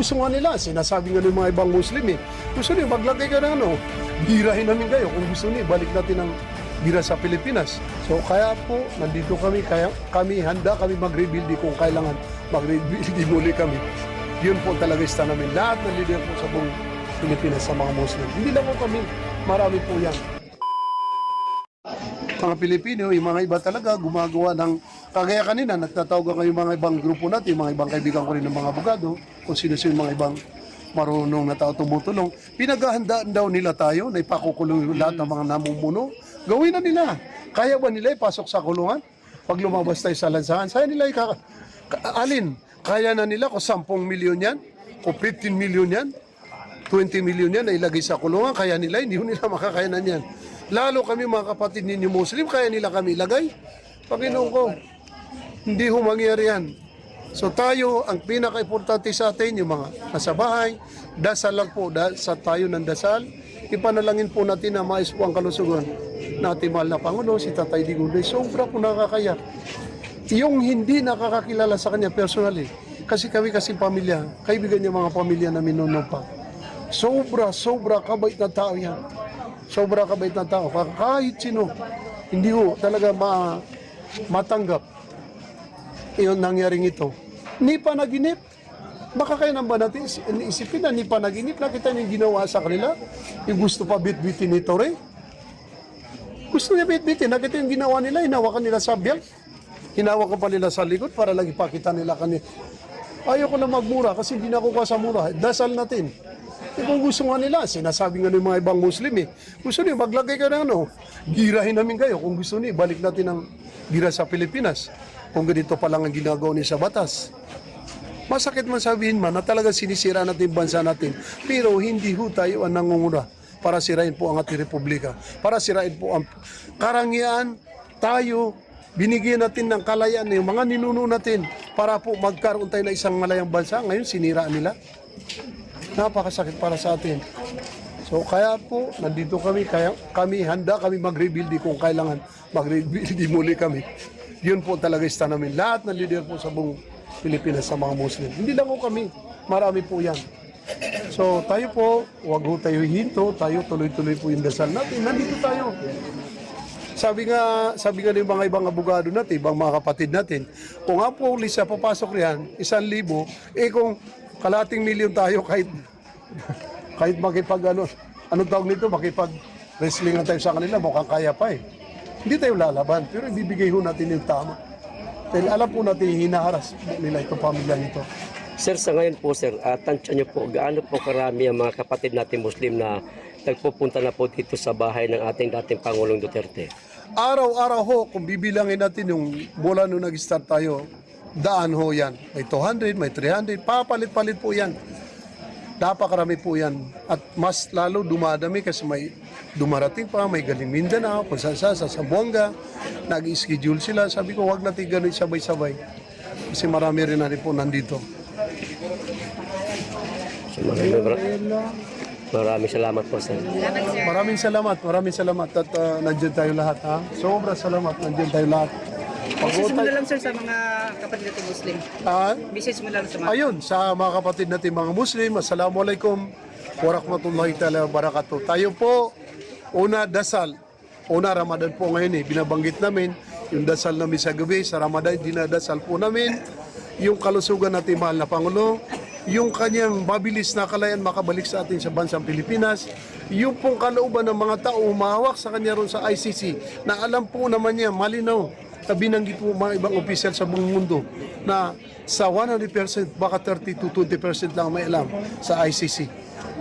gusto nga nila, sinasabi nga ng mga ibang Muslim gusto niyo maglagay ka ng birahin namin kayo. Kung gusto niyo, balik natin ang bira sa Pilipinas. So kaya po, nandito kami, kaya kami handa kami mag-rebuild kung kailangan mag-rebuild muli kami. Yun po talaga ista namin. Lahat ng leader po sa buong Pilipinas sa mga Muslim. Hindi lang po kami, marami po yan. Mga Pilipino, yung mga iba talaga gumagawa ng, kagaya kanina, nagtatawag kayo mga ibang grupo natin, mga ibang kaibigan ko rin ng mga abogado, kung sino-sino mga ibang marunong na tao tumutulong. Pinaghahandaan daw nila tayo na ipakukulong lahat ng mga namumuno. Gawin na nila. Kaya ba nila ipasok sa kulungan? Pag lumabas tayo sa lansangan, saya nila alin? Kaya na nila kung 10 milyon yan, o 15 milyon yan, 20 milyon yan na ilagay sa kulungan, kaya nila, hindi nila makakayanan yan. Lalo kami mga kapatid ninyo Muslim, kaya nila kami ilagay. Panginoon ko, hindi ho mangyari yan. So tayo, ang pinaka-importante sa atin, yung mga nasa bahay, dasal lang po, sa tayo ng dasal, ipanalangin po natin na mais po ang kalusugan na ating mahal na Pangulo, si Tatay Digong. Sobra po nakakaya. Yung hindi nakakakilala sa kanya personally, kasi kami pamilya, kaibigan niya mga pamilya na minunumpa. Sobra kabait na tao yan. Sobra kabait na tao. Kahit sino, hindi ho talaga matanggap yung nangyaring ito. Ni panaginip. Baka kaya naman natin isipin na ni panaginip, nakita niyo yung ginawa sa kanila. Yung gusto pa bit-bitin ni Torre. Gusto niya bit-bitin. Nakita yung ginawa nila, hinawakan nila sa biyag. Hinawakan pa nila sa likod para lang ipakita nila kanila. Ayoko na magmura kasi hindi na ako sa mura. Dasal natin. Kung gusto nga nila, sinasabi nga ng mga ibang Muslim gusto niyo maglagay ka ng birahin namin kayo. Kung gusto niyo, balik natin ang bira sa Pilipinas. Kung ganito pa lang ang ginagawa niya sa batas. Masakit man sabihin man na talaga sinisira natin yung bansa natin. Pero hindi ho tayo ang nangunguna para sirain po ang ating republika. Para sirain po ang karangyaan. Tayo, binigyan natin ng kalayaan yung mga ninuno natin para po magkaroon tayo ng isang malayang bansa. Ngayon, sinira nila. Napakasakit para sa atin. So kaya po, nandito kami, kaya kami handa kami mag-rebuild kung kailangan mag-rebuild muli kami. Yun po talaga ista namin. Lahat ng leader po sa buong Pilipinas sa mga Muslim. Hindi lang po kami, marami po yan. So tayo po, wag ho tayo hinto, tayo tuloy-tuloy po yung dasal natin. Nandito tayo. Sabi nga ng mga ibang abogado natin, ibang mga kapatid natin, kung nga po lisa papasok riyan, 1,000, kung kalating milyon tayo kahit makipag anong tawag nito, makipag wrestling tayo sa kanila, mukhang kaya pa Hindi tayo lalaban, pero ibibigay ho natin yung tama. Dahil alam po natin, hinaharas nila itong pamilya nito. Sir, sa ngayon po sir, tansya niyo po, gaano po karami ang mga kapatid natin Muslim na nagpupunta na po dito sa bahay ng ating dating Pangulong Duterte? Araw-araw ho, kung bibilangin natin yung mula nung nag-start tayo, daan ho yan. May 200, may 300, papalit-palit po yan. Napakarami po yan. At mas lalo dumadami kasi may dumarating pa, may galing Mindanao, kung saan sa Zamboanga, nag-schedule sila. Sabi ko, wag natin ganun sabay-sabay. Kasi marami rin na rin po nandito. So, maraming salamat po sir. Maraming salamat at nandiyan tayo lahat. Sobra salamat, nandiyan tayo lahat. Message mo na lang sir sa mga kapatid natin Muslim. Message mo lang sa mga... Ayun, sa mga kapatid natin mga Muslim, Assalamualaikum warahmatullahi ta'ala wabarakatuh. Tayo po, una dasal. Una Ramadan po ngayon binabanggit namin. Yung dasal namin sa gabi, sa Ramadan, dinadasal po namin. Yung kalusugan natin mahal na Pangulo. Yung kanyang mabilis na kalayaan makabalik sa atin sa bansang Pilipinas. Yung pong kalooban ng mga tao umahawak sa kanya ron sa ICC na alam po naman niya, malinaw, binanggit po mga ibang opisyal sa buong mundo na sa 100% baka 30 to 20% lang may alam sa ICC.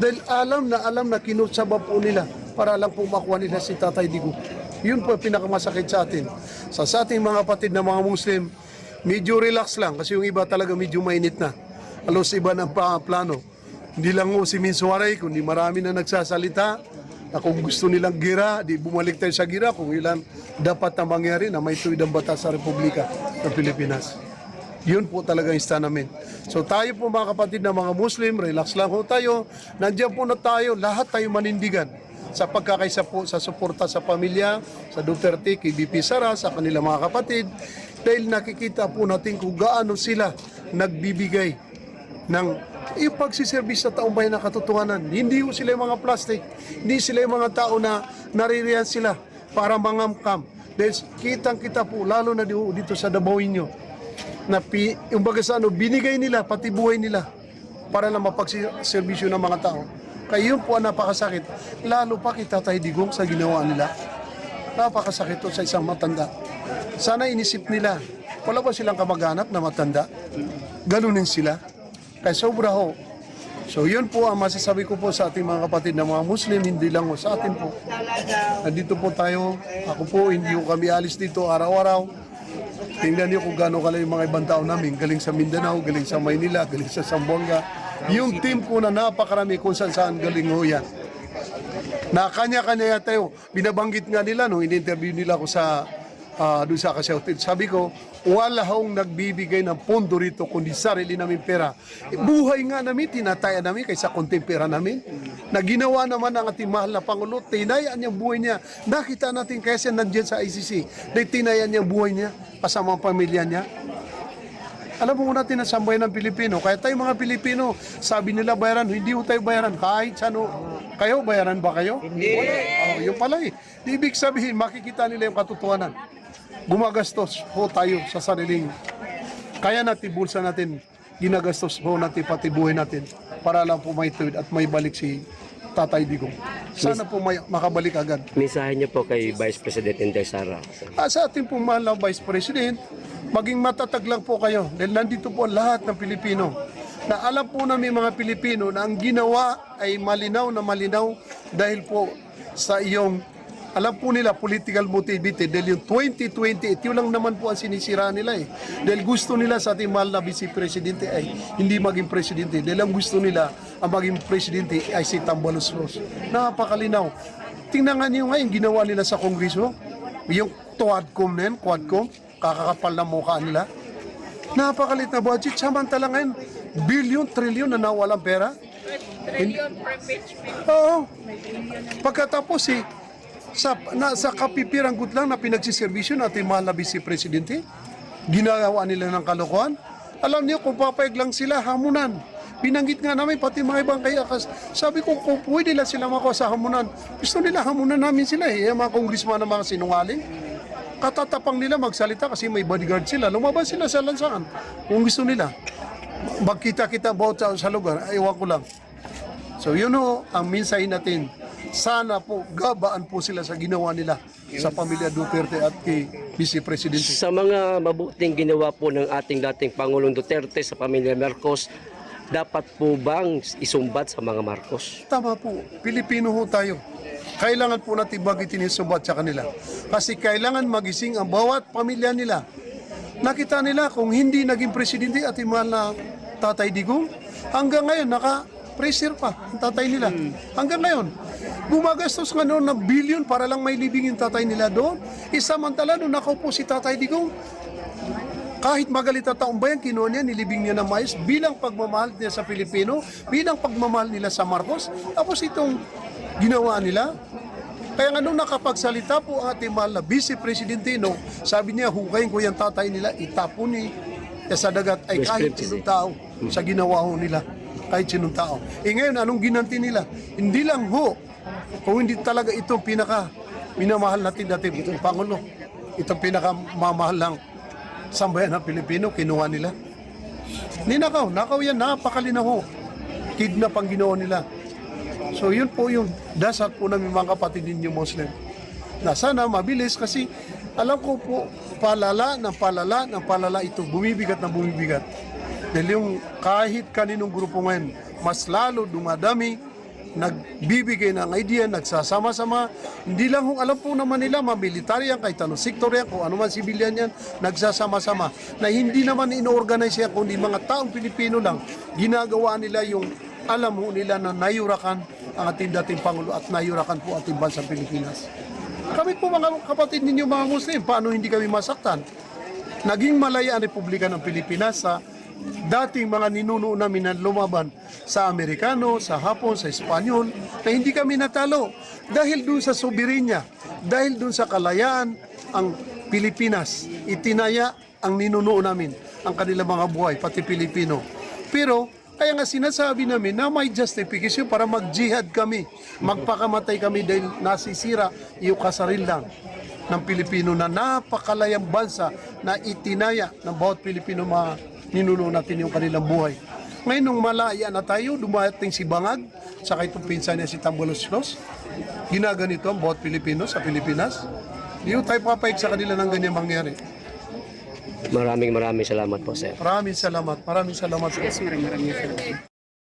Dahil alam na kinutsaba po nila para lang po makuha nila si Tatay Digong. Yun po pinakamasakit sa atin. Sa ating mga kapatid na mga Muslim, medyo relax lang kasi yung iba talaga medyo mainit na. Alos iba ng plano. Hindi lang si Minsuwaray, kundi marami na nagsasalita na kung gusto nilang gira, di bumalik tayo sa gira kung ilan dapat na mangyari na may tuwid ang batas sa Republika ng Pilipinas. Yun po talaga yung stand namin. So tayo po mga kapatid na mga Muslim, relax lang po tayo. Nandiyan po na tayo, lahat tayo manindigan sa pagkakaisa po sa suporta sa pamilya, sa Duterte, kay BP Sara, sa kanilang mga kapatid. Dahil nakikita po natin kung gaano sila nagbibigay ng yung pagsiservis sa taong bayan ng katotohanan. Hindi ko sila yung mga plastic, hindi sila yung mga tao na naririyan sila para mangamkam. Dahil kitang-kita po, lalo na dito sa Dabawenyo, na yung baga sa binigay nila, pati buhay nila, para lang mapagservisyo ng mga tao. Kaya yun po ang napakasakit. Lalo pa kita Tatay Digong sa ginawa nila. Napakasakit to sa isang matanda. Sana inisip nila, wala ba silang kamag-anak na matanda? Ganunin sila. Kaya sobra ho. So yun po ang masasabi ko po sa ating mga kapatid na mga Muslim, hindi lang ho sa atin po. Nandito po tayo, ako po, hindi ko kami alis dito araw-araw. Tingnan niyo kung gaano kala yung mga ibang tao namin, galing sa Mindanao, galing sa Maynila, galing sa Zamboanga. Yung team ko na napakarami kung saan galing ho yan. Na kanya-kanya tayo, binabanggit nga nila nung in-interview nila ako sa doon sa Acacia Hotel. Sabi ko, wala hong nagbibigay ng pondo rito kundi sarili namin pera. Buhay nga namin, tinatayan namin kaysa konting pera namin. Na ginawa naman ng ating mahal na Pangulo, tinayaan niyang buhay niya. Nakita natin kaya siya nandiyan sa ICC. Dahil tinayaan niyang buhay niya, kasama ang pamilya niya. Alam mo natin na sambayan ng Pilipino. Kaya tayo mga Pilipino, sabi nila bayaran, hindi ho tayo bayaran. Kahit saan ho. Kayo, bayaran ba kayo? Hindi. Yun pala eh. Ibig sabihin, makikita nila yung katotohanan. Gumagastos po tayo sa sariling. Kaya natin, bulsa natin, ginagastos po natin pati buhay natin para lang po may tuwid at may balik si Tatay Digong. Sana po may makabalik agad. Mensahe niyo po kay Vice President Inday Sara. Sa ating pong mahal na Vice President, maging matatag lang po kayo dahil nandito po lahat ng Pilipino. Na alam po namin mga Pilipino na ang ginawa ay malinaw na malinaw dahil po sa iyong, alam po nila, political motivated. Dahil yung 2028, yun lang naman po ang sinisira nila eh. Dahil gusto nila sa ating mahal na Vice Presidente ay hindi maging presidente. Dahil ang gusto nila, ang maging presidente ay si Tambaluslos. Napakalinaw. Tingnan nga niyo nga yung ginawa nila sa Kongreso. Yung Quadcom na yan, Quadcom, kakakapal na mukha nila. Napakalit na budget. Samantala ngayon, billion, trillion na nawalang pera. Trillion per impeachment. Oo. Pagkatapos sa kapipirang good lang na pinagsiservisyo natin mahal na Vice Presidente, ginagawa nila ng kalokohan. Alam niyo kung papayag lang sila, hamunan. Binanggit nga namin pati mga ibang kayakas. Sabi ko kung pwede lang sila makuha sa hamunan, gusto nila hamunan namin sila eh. Yung mga congressman na mga sinungaling, katatapang nila magsalita kasi may bodyguard sila. Lumabas sila sa lansangan kung gusto nila. Magkita-kita bawat sa lugar, ewan ko lang. So yun ho, ang mensahe natin. Sana po, gabaan po sila sa ginawa nila sa pamilya Duterte at kay Vice Presidente. Sa mga mabuting ginawa po ng ating dating Pangulong Duterte sa pamilya Marcos, dapat po bang isumbat sa mga Marcos? Tama po, Pilipino ho tayo. Kailangan po natin bagitin yung subat sa kanila. Kasi kailangan magising ang bawat pamilya nila. Nakita nila kung hindi naging presidente at mahal na Tatay Digong, hanggang ngayon naka-pressure pa ang tatay nila. Hanggang ngayon, gumagastos nga noon ng billion para lang may libing yung tatay nila doon. Isamantala noon nakaupo si Tatay Digong, kahit magalit na taong bayan, kinuha niya, nilibing niya ng mais bilang pagmamahal niya sa Pilipino, bilang pagmamahal nila sa Marcos. Tapos itong ginawa nila. Kaya nga nung nakapagsalita po ang ating mahal na Vice Presidente, no, sabi niya, hukayin ko yung tatay nila, itapon sa dagat ay kahit sinong tao sa ginawa ho nila. Kahit sinong tao. Ngayon, anong ginanti nila? Hindi lang ho, kung hindi talaga itong minamahal natin dati itong Pangulo, itong pinakamamahal lang sambayan ng Pilipino, kinuha nila. Nakaw yan, napakalinaw ho. Kidnap ang ginawa nila. So yun po yung dasal po namin mga kapatid ninyo Muslim. Na sana mabilis kasi alam ko po palala ito, bumibigat na bumibigat. Dahil yung kahit kaninong grupo ngayon, mas lalo dumadami, nagbibigay ng idea, nagsasama-sama. Hindi lang kung alam po naman nila, mga military yan, kahit anong sektor yan, kung ano man sibilyan yan, nagsasama-sama. Na hindi naman ino-organize yan, kundi mga taong Pilipino lang, ginagawa nila yung alam ho nila na nayurakan ang ating dating Pangulo at nayurakan po ating bansang Pilipinas. Kami po mga kapatid ninyo mga Muslim, paano hindi kami masaktan? Naging malaya ang Republika ng Pilipinas sa dating mga ninuno namin na lumaban sa Amerikano, sa Hapon, sa Espanyol, na hindi kami natalo. Dahil dun sa soberenya, dahil dun sa kalayaan, ang Pilipinas, itinaya ang ninuno namin, ang kanilang mga buhay, pati Pilipino. Pero Kaya nga sinasabi namin na may justification para mag-jihad kami, magpakamatay kami dahil nasisira yung kasarilan ng Pilipino na napakalayang bansa na itinaya ng bawat Pilipino ninuno natin yung kanilang buhay. Ngayon nung malaya na tayo, dumating si Bangag, saka itong pinsan niya si Tambaloslos, ginaganito ang bawat Pilipino sa Pilipinas. Hindi tayo papayag sa kanila ng ganyan mangyari. Maraming salamat po, sir. Maraming salamat. Maraming salamat. Yes, maraming salamat.